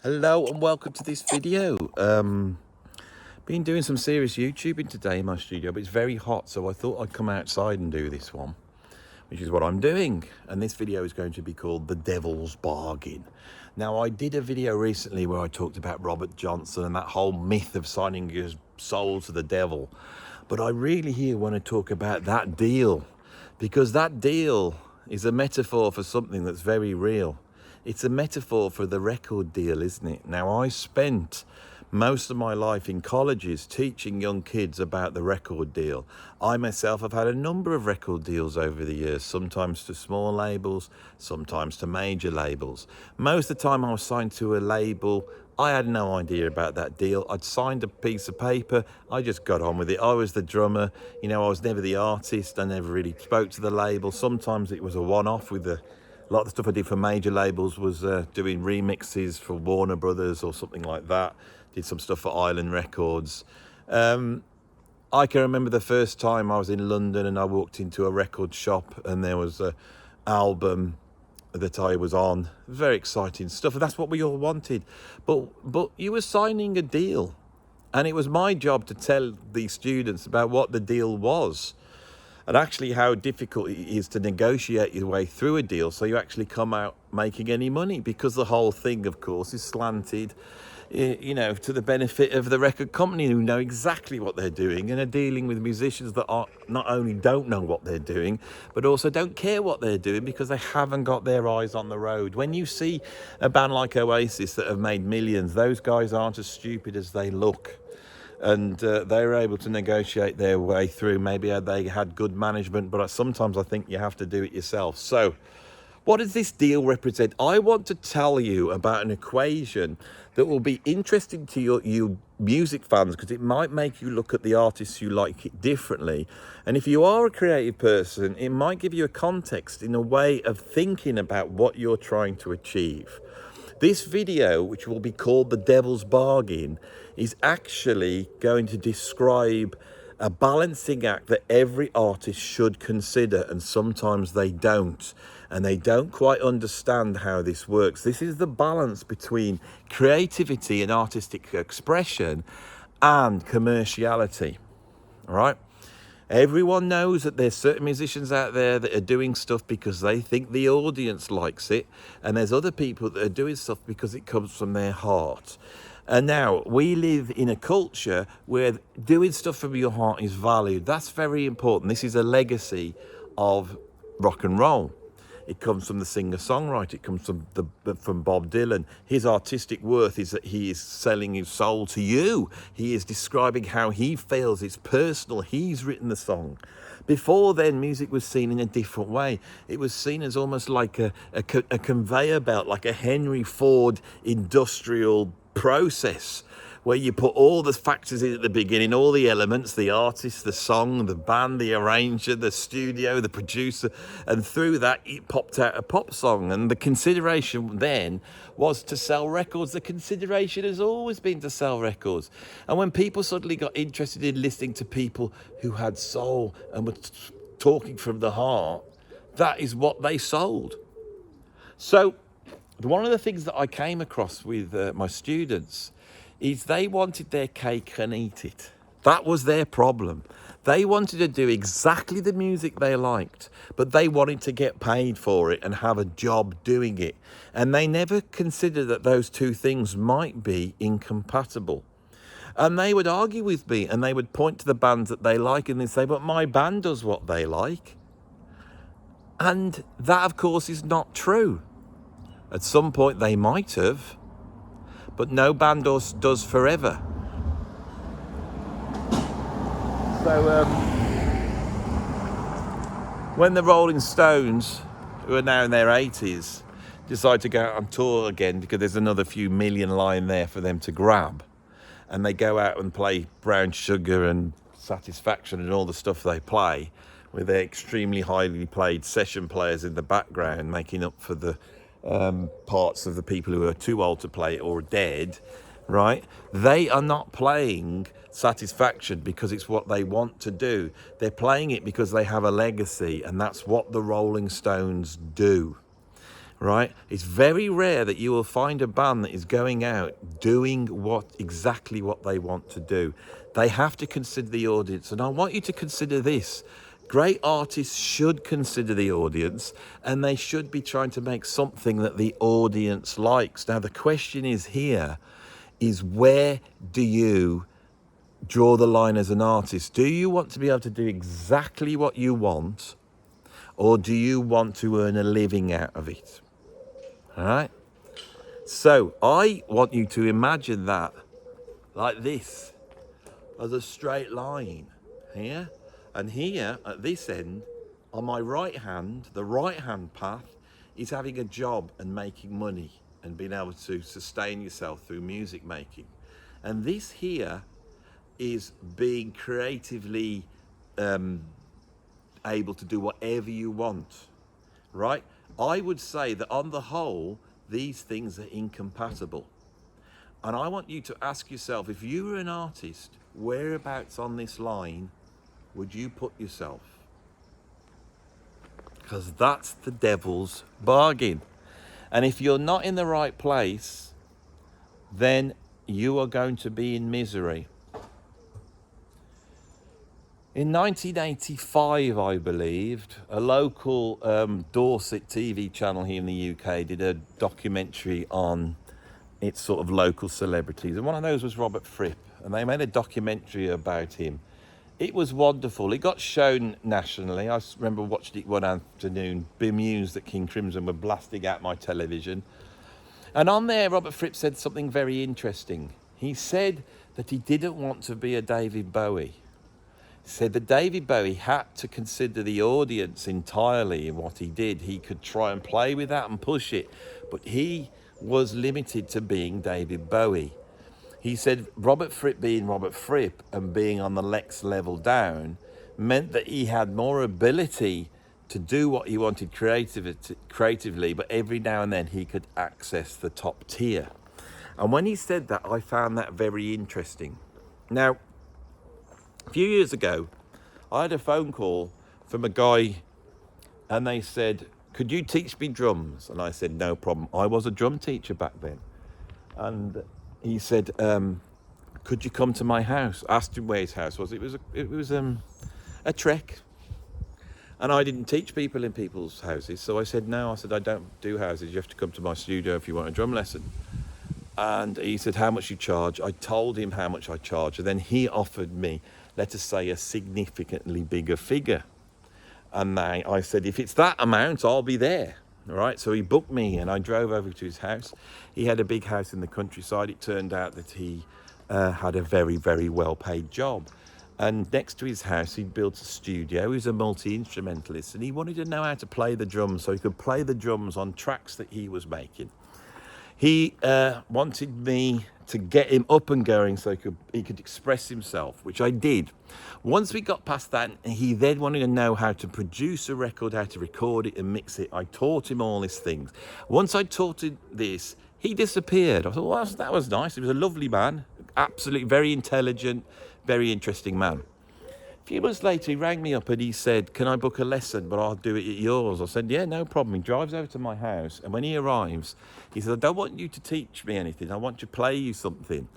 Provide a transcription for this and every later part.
Hello and welcome to this video. Been doing some serious YouTubing today in my studio, but it's very hot, so I thought I'd come outside and do this one, which is what I'm doing. And this video is going to be called The Devil's Bargain. Now, I did a video recently where I talked about Robert Johnson and that whole myth of signing your soul to the devil. But I really here want to talk about that deal, because that deal is a metaphor for something that's very real. It's a metaphor for the record deal, isn't it? Now, I spent most of my life in colleges teaching young kids about the record deal. I myself have had a number of record deals over the years, sometimes to small labels, sometimes to major labels. Most of the time I was signed to a label, I had no idea about that deal. I'd signed a piece of paper, I just got on with it. I was the drummer, I was never the artist, I never really spoke to the label. Sometimes it was a one-off with a lot of the stuff I did for major labels was doing remixes for Warner Brothers or something like that. Did some stuff for Island Records. I can remember the first time I was in London and I walked into a record shop and there was an album that I was on. Very exciting stuff, and that's what we all wanted. But you were signing a deal, and it was my job to tell the students about what the deal was, and actually how difficult it is to negotiate your way through a deal so you actually come out making any money, because the whole thing, of course, is slanted, to the benefit of the record company, who know exactly what they're doing and are dealing with musicians that are not only don't know what they're doing, but also don't care what they're doing because they haven't got their eyes on the road. When you see a band like Oasis that have made millions, those guys aren't as stupid as they look. And they were able to negotiate their way through. Maybe they had good management, but sometimes I think you have to do it yourself. So what does this deal represent? I want to tell you about an equation that will be interesting to you music fans, because it might make you look at the artists you like differently. And if you are a creative person, it might give you a context in a way of thinking about what you're trying to achieve. This video, which will be called The Devil's Bargain, is actually going to describe a balancing act that every artist should consider, and sometimes they don't. And they don't quite understand how this works. This is the balance between creativity and artistic expression and commerciality, all right? Everyone knows that there's certain musicians out there that are doing stuff because they think the audience likes it, and there's other people that are doing stuff because it comes from their heart. And now we live in a culture where doing stuff from your heart is valued. That's very important. This is a legacy of rock and roll. It comes from the singer-songwriter. It comes from Bob Dylan. His artistic worth is that he is selling his soul to you. He is describing how he feels. It's personal. He's written the song. Before then, music was seen in a different way. It was seen as almost like a conveyor belt, like a Henry Ford industrial process, where you put all the factors in at the beginning, all the elements, the artist, the song, the band, the arranger, the studio, the producer, and through that it popped out a pop song. And the consideration then was to sell records. The consideration has always been to sell records. And when people suddenly got interested in listening to people who had soul and were talking from the heart, that is what they sold. So one of the things that I came across with my students is they wanted their cake and eat it. That was their problem. They wanted to do exactly the music they liked, but they wanted to get paid for it and have a job doing it. And they never considered that those two things might be incompatible. And they would argue with me, and they would point to the bands that they like and they'd say, but my band does what they like. And that, of course, is not true. At some point they might have, but no band does forever. So when the Rolling Stones, who are now in their 80s, decide to go out on tour again because there's another few million lying there for them to grab, and they go out and play Brown Sugar and Satisfaction and all the stuff they play, with their extremely highly played session players in the background making up for the parts of the people who are too old to play it or dead, right? They are not playing Satisfaction because it's what they want to do. They're playing it because they have a legacy, and that's what the Rolling Stones do, right? It's very rare that you will find a band that is going out doing exactly what they want to do. They have to consider the audience, and I want you to consider this. Great artists should consider the audience, and they should be trying to make something that the audience likes. Now, the question is here is, where do you draw the line as an artist? Do you want to be able to do exactly what you want, or do you want to earn a living out of it? All right? So I want you to imagine that like this, as a straight line here. And here at this end, on my right hand, the right hand path is having a job and making money and being able to sustain yourself through music making. And this here is being creatively able to do whatever you want, right? I would say that on the whole, these things are incompatible. And I want you to ask yourself, if you were an artist, whereabouts on this line would you put yourself? Because that's the devil's bargain. And if you're not in the right place, then you are going to be in misery. In 1985, I believed, a local Dorset TV channel here in the UK did a documentary on its sort of local celebrities. And one of those was Robert Fripp. And they made a documentary about him. It was wonderful. It got shown nationally. I remember watching it one afternoon, bemused that King Crimson were blasting out my television. And on there, Robert Fripp said something very interesting. He said that he didn't want to be a David Bowie. He said that David Bowie had to consider the audience entirely in what he did. He could try and play with that and push it, but he was limited to being David Bowie. He said Robert Fripp being Robert Fripp and being on the next level down meant that he had more ability to do what he wanted creatively, but every now and then he could access the top tier. And when he said that, I found that very interesting. Now, a few years ago, I had a phone call from a guy, and they said, could you teach me drums? And I said, no problem. I was a drum teacher back then. And he said, could you come to my house? I asked him where his house was. It was a trek. And I didn't teach people in people's houses. So I said, no, I said, I don't do houses. You have to come to my studio if you want a drum lesson. And he said, how much you charge? I told him how much I charge. And then he offered me, let us say, a significantly bigger figure. And I said, if it's that amount, I'll be there. All right, so he booked me and I drove over to his house. He had a big house in the countryside. It turned out that he had a very, very well-paid job. And next to his house, he'd built a studio. He was a multi-instrumentalist, and he wanted to know how to play the drums so he could play the drums on tracks that he was making. He wanted me to get him up and going so he could express himself, which I did. Once we got past that, he then wanted to know how to produce a record, how to record it and mix it. I taught him all these things. Once I taught him this, he disappeared. I thought, well, that was nice. He was a lovely man, absolutely very intelligent, very interesting man. A few months later, he rang me up and he said, can I book a lesson, but I'll do it at yours? I said, yeah, no problem. He drives over to my house, and when he arrives, he said, I don't want you to teach me anything. I want to play you something.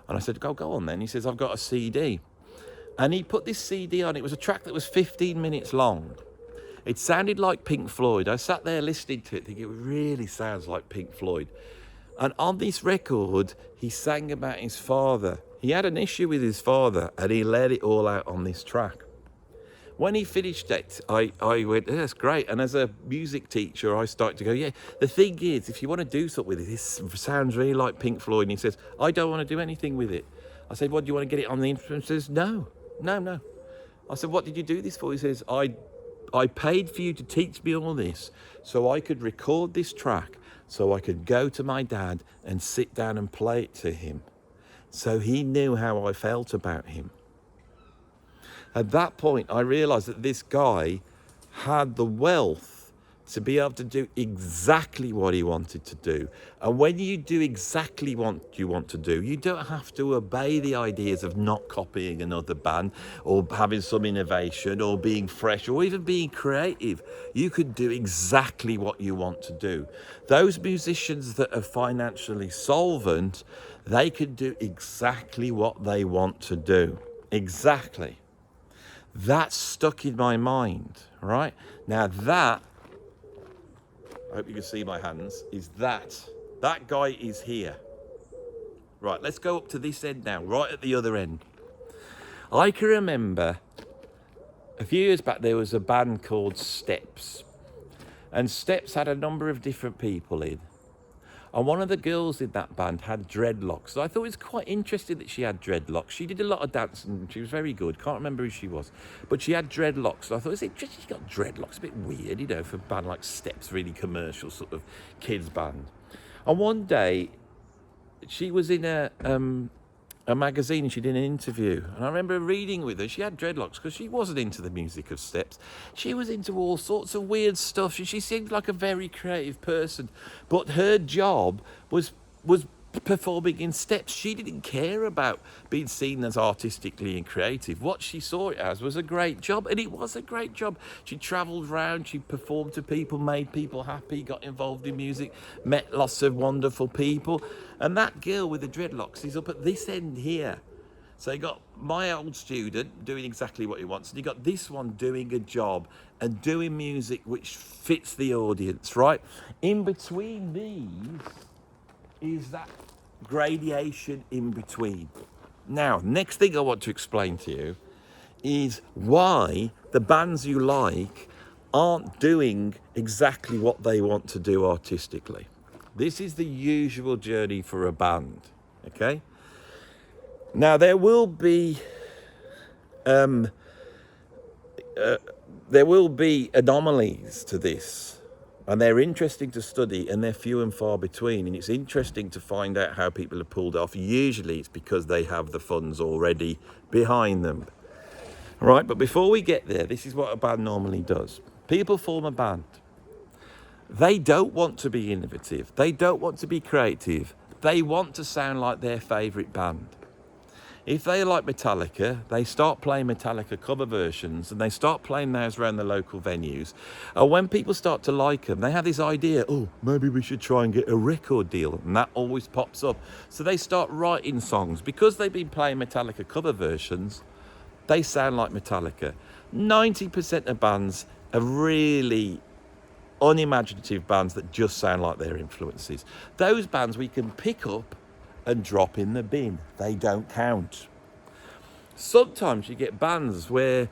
And I said, go on then. He says, I've got a CD. And he put this CD on. It was a track that was 15 minutes long. It sounded like Pink Floyd. I sat there listening to it, thinking it really sounds like Pink Floyd. And on this record, he sang about his father. He had an issue with his father, and he let it all out on this track. When he finished it, I went, that's great. And as a music teacher, I started to go, yeah, the thing is, if you want to do something with it, this sounds really like Pink Floyd. And he says, I don't want to do anything with it. I said, what, do you want to get it on the instrument? He says, no. I said, what did you do this for? He says, I paid for you to teach me all this so I could record this track, so I could go to my dad and sit down and play it to him. So he knew how I felt about him. At that point, I realised that this guy had the wealth to be able to do exactly what he wanted to do. And when you do exactly what you want to do, you don't have to obey the ideas of not copying another band or having some innovation or being fresh or even being creative. You could do exactly what you want to do. Those musicians that are financially solvent, they can do exactly what they want to do. Exactly. That's stuck in my mind, right? Now that, I hope you can see my hands, is that guy is here. Right, let's go up to this end now, right at the other end. I can remember a few years back there was a band called Steps. And Steps had a number of different people in. And one of the girls in that band had dreadlocks. So I thought it was quite interesting that she had dreadlocks. She did a lot of dancing. She was very good. Can't remember who she was. But she had dreadlocks. So I thought, is it just she got dreadlocks? A bit weird, you know, for a band like Steps, really commercial sort of kids band. And one day, she was in a magazine and she did an interview. And I remember reading with her. She had dreadlocks because she wasn't into the music of Steps. She was into all sorts of weird stuff. She seemed like a very creative person. But her job was performing in Steps. She didn't care about being seen as artistically and creative. What she saw it as was a great job, and it was a great job. She travelled around, she performed to people, made people happy, got involved in music, met lots of wonderful people. And that girl with the dreadlocks is up at this end here. So you got my old student doing exactly what he wants, and you got this one doing a job and doing music which fits the audience, right? In between these is that gradation in between. Now, next thing I want to explain to you is why the bands you like aren't doing exactly what they want to do artistically. This is the usual journey for a band, okay? Now, there will be anomalies to this. And they're interesting to study, and they're few and far between. And it's interesting to find out how people are pulled off. Usually it's because they have the funds already behind them. Right, but before we get there, this is what a band normally does. People form a band. They don't want to be innovative. They don't want to be creative. They want to sound like their favourite band. If they like Metallica, they start playing Metallica cover versions and they start playing those around the local venues. And when people start to like them, they have this idea, oh, maybe we should try and get a record deal. And that always pops up. So they start writing songs. Because they've been playing Metallica cover versions, they sound like Metallica. 90% of bands are really unimaginative bands that just sound like their influences. Those bands we can pick up and drop in the bin. They don't count. Sometimes you get bands where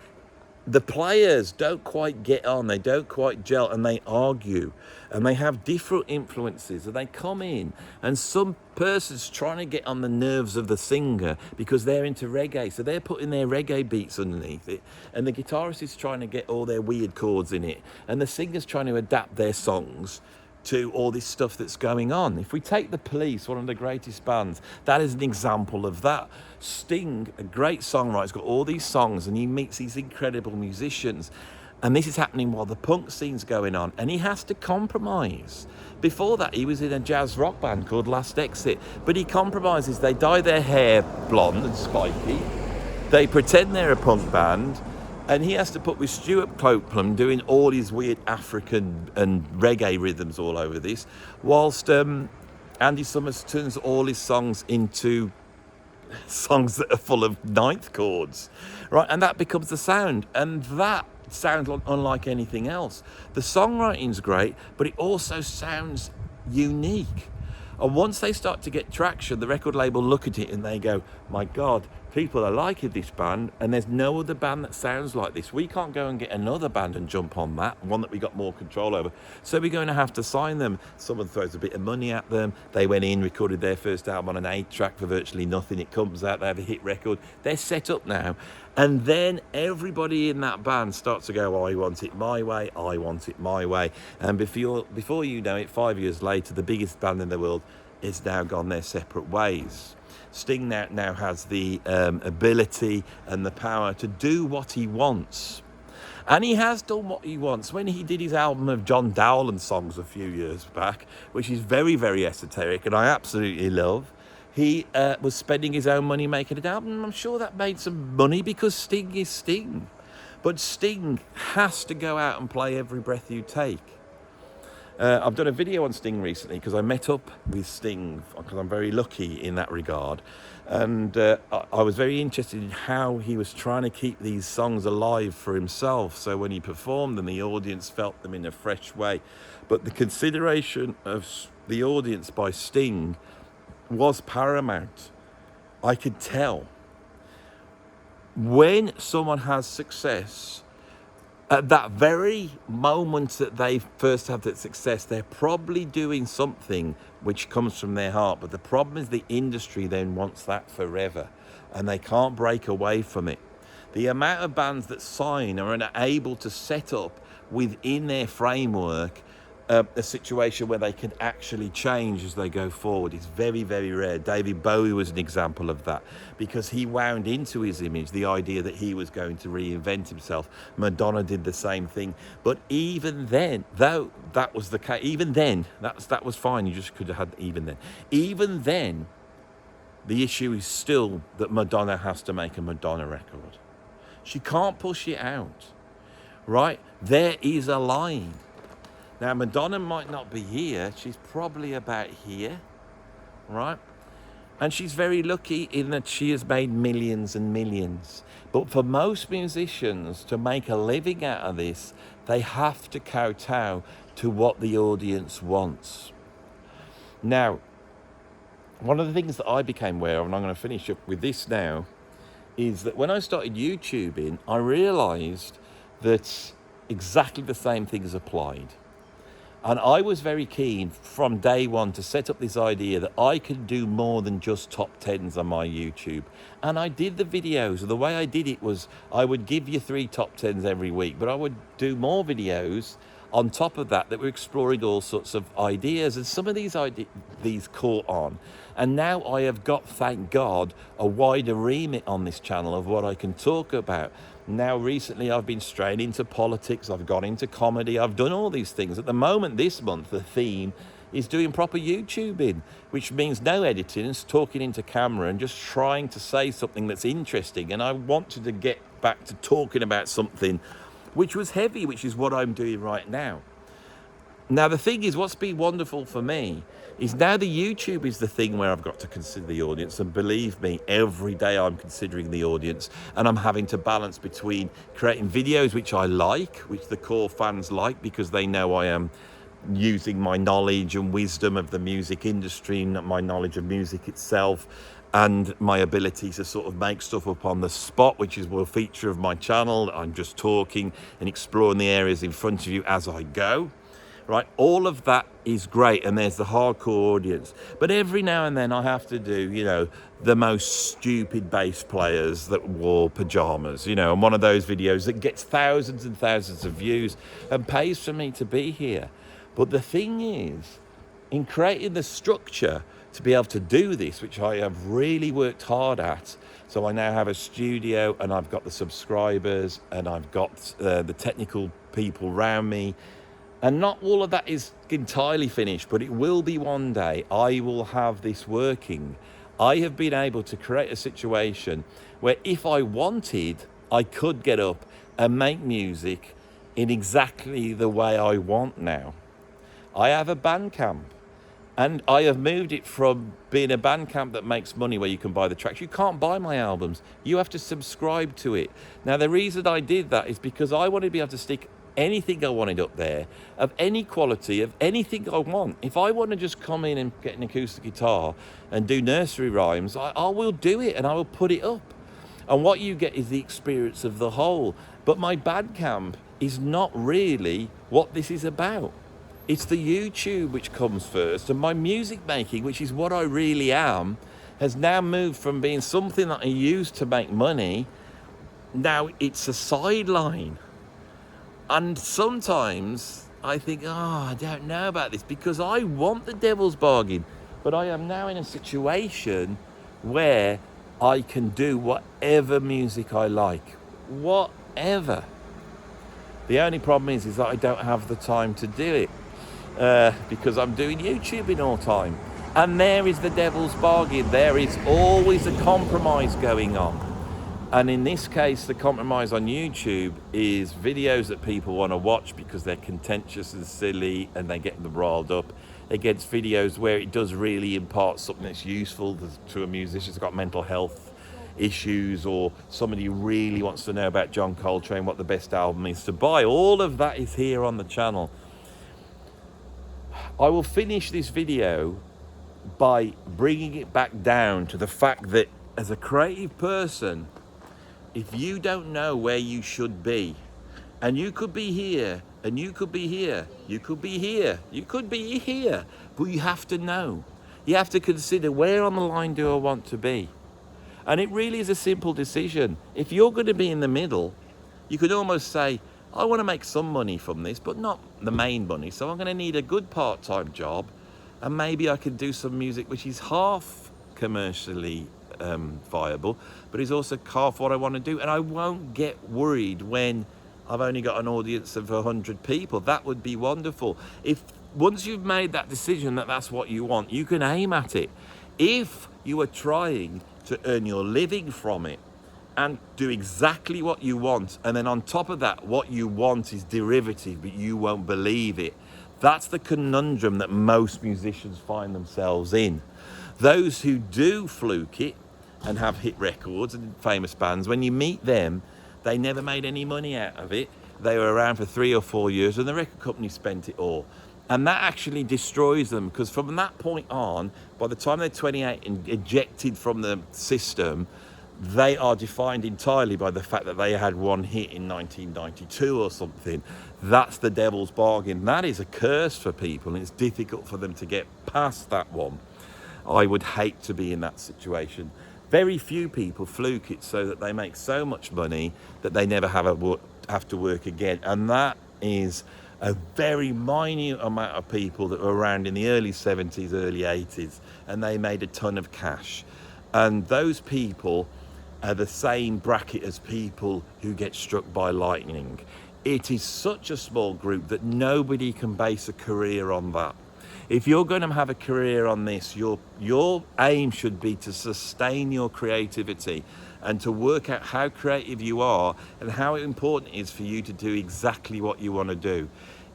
the players don't quite get on, they don't quite gel, and they argue, and they have different influences, and they come in, and some person's trying to get on the nerves of the singer because they're into reggae, so they're putting their reggae beats underneath it, and the guitarist is trying to get all their weird chords in it, and the singer's trying to adapt their songs to all this stuff that's going on. If we take The Police, one of the greatest bands, that is an example of that. Sting, a great songwriter, has got all these songs and he meets these incredible musicians. And this is happening while the punk scene's going on, and he has to compromise. Before that, he was in a jazz rock band called Last Exit, but he compromises. They dye their hair blonde and spiky. They pretend they're a punk band. And he has to put with Stuart Copeland doing all his weird African and reggae rhythms all over this, whilst Andy Summers turns all his songs into songs that are full of ninth chords, right? And that becomes the sound. And that sounds unlike anything else. The songwriting's great, but it also sounds unique. And once they start to get traction, the record label look at it and they go, my God, people are liking this band, and there's no other band that sounds like this. We can't go and get another band and jump on that, one that we got more control over. So we're going to have to sign them. Someone throws a bit of money at them. They went in, recorded their first album on an 8-track for virtually nothing. It comes out, they have a hit record. They're set up now. And then everybody in that band starts to go, I want it my way, I want it my way. And before you know it, 5 years later, the biggest band in the world is now gone their separate ways. Sting now has the ability and the power to do what he wants. And he has done what he wants. When he did his album of John Dowland songs a few years back, which is very, very esoteric and I absolutely love, he was spending his own money making an album. I'm sure that made some money because Sting is Sting. But Sting has to go out and play Every Breath You Take. I've done a video on Sting recently because I met up with Sting because I'm very lucky in that regard. And I was very interested in how he was trying to keep these songs alive for himself. So when he performed them, the audience felt them in a fresh way. But the consideration of the audience by Sting was paramount. I could tell. When someone has success, at that very moment that they first have that success, they're probably doing something which comes from their heart. But the problem is the industry then wants that forever and they can't break away from it. The amount of bands that sign are unable to set up within their framework a situation where they can actually change as they go forward. It's very, very rare. David Bowie was an example of that because he wound into his image the idea that he was going to reinvent himself. Madonna did the same thing. But even then, though that was the case, even then, that was fine. You just could have had even then. Even then, the issue is still that Madonna has to make a Madonna record. She can't push it out, right? There is a line. Now, Madonna might not be here. She's probably about here, right? And she's very lucky in that she has made millions and millions. But for most musicians to make a living out of this, they have to kowtow to what the audience wants. Now, one of the things that I became aware of, and I'm going to finish up with this now, is that when I started YouTubing, I realised that exactly the same things applied. And I was very keen from day one to set up this idea that I could do more than just top 10s on my YouTube. And I did the videos. The way I did it was I would give you 3 top 10s every week, but I would do more videos on top of that were exploring all sorts of ideas. And some of these caught on. And now I have got, thank God, a wider remit on this channel of what I can talk about. Now, recently, I've been straight into politics. I've gone into comedy. I've done all these things. At the moment, this month, the theme is doing proper YouTubing, which means no editing, it's talking into camera and just trying to say something that's interesting. And I wanted to get back to talking about something which was heavy, which is what I'm doing right now. Now, the thing is, what's been wonderful for me is now the YouTube is the thing where I've got to consider the audience. And believe me, every day I'm considering the audience and I'm having to balance between creating videos which I like, which the core fans like because they know I am using my knowledge and wisdom of the music industry, my knowledge of music itself, and my ability to sort of make stuff up on the spot, which is a feature of my channel. I'm just talking and exploring the areas in front of you as I go. Right, all of that is great, and there's the hardcore audience. But every now and then I have to do, the most stupid bass players that wore pajamas, and one of those videos that gets thousands and thousands of views and pays for me to be here. But the thing is, in creating the structure to be able to do this, which I have really worked hard at, so I now have a studio and I've got the subscribers and I've got the technical people around me. And not all of that is entirely finished, but it will be one day. I will have this working. I have been able to create a situation where if I wanted, I could get up and make music in exactly the way I want now. I have a Bandcamp, and I have moved it from being a Bandcamp that makes money where you can buy the tracks. You can't buy my albums. You have to subscribe to it. Now, the reason I did that is because I wanted to be able to stick anything I wanted up there, of any quality, of anything I want. If I want to just come in and get an acoustic guitar and do nursery rhymes, I will do it and I will put it up. And what you get is the experience of the whole. But my Bandcamp is not really what this is about. It's the YouTube which comes first, and my music making, which is what I really am, has now moved from being something that I used to make money. Now it's a sideline. And sometimes I think, I don't know about this because I want the devil's bargain. But I am now in a situation where I can do whatever music I like. Whatever. The only problem is that I don't have the time to do it because I'm doing YouTubing all the time. And there is the devil's bargain. There is always a compromise going on. And in this case, the compromise on YouTube is videos that people want to watch because they're contentious and silly and they get them riled up, against videos where it does really impart something that's useful to a musician who's got mental health issues, or somebody who really wants to know about John Coltrane, what the best album is to buy. All of that is here on the channel. I will finish this video by bringing it back down to the fact that as a creative person, if you don't know where you should be, and you could be here, and you could be here, you could be here, you could be here, but you have to know. You have to consider, where on the line do I want to be? And it really is a simple decision. If you're going to be in the middle, you could almost say, I want to make some money from this, but not the main money. So I'm going to need a good part-time job, and maybe I can do some music which is half commercially viable, but is also half what I want to do. And I won't get worried when I've only got an audience of 100 people. That would be wonderful. If once you've made that decision that that's what you want, you can aim at it. If you are trying to earn your living from it and do exactly what you want, and then on top of that, what you want is derivative, but you won't believe it, that's the conundrum that most musicians find themselves in. Those who do fluke it and have hit records and famous bands, when you meet them, they never made any money out of it. They were around for 3 or 4 years and the record company spent it all. And that actually destroys them, because from that point on, by the time they're 28 and ejected from the system, they are defined entirely by the fact that they had one hit in 1992 or something. That's the devil's bargain. That is a curse for people, and it's difficult for them to get past that one. I would hate to be in that situation. Very few people fluke it so that they make so much money that they never have to work again. And that is a very minute amount of people that were around in the early 70s, early 80s, and they made a ton of cash. And those people are the same bracket as people who get struck by lightning. It is such a small group that nobody can base a career on that. If you're going to have a career on this, your aim should be to sustain your creativity and to work out how creative you are and how important it is for you to do exactly what you want to do.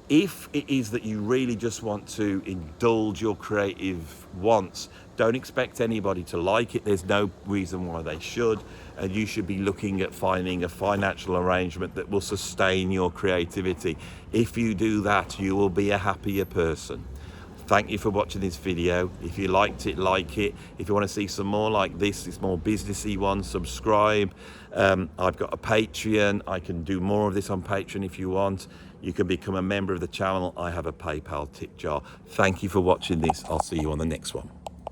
If it is that you really just want to indulge your creative wants, don't expect anybody to like it. There's no reason why they should. And you should be looking at finding a financial arrangement that will sustain your creativity. If you do that, you will be a happier person. Thank you for watching this video. If you liked it, like it. If you want to see some more like this more businessy one, subscribe. I've got a Patreon. I can do more of this on Patreon if you want. You can become a member of the channel. I have a PayPal tip jar. Thank you for watching this. I'll see you on the next one.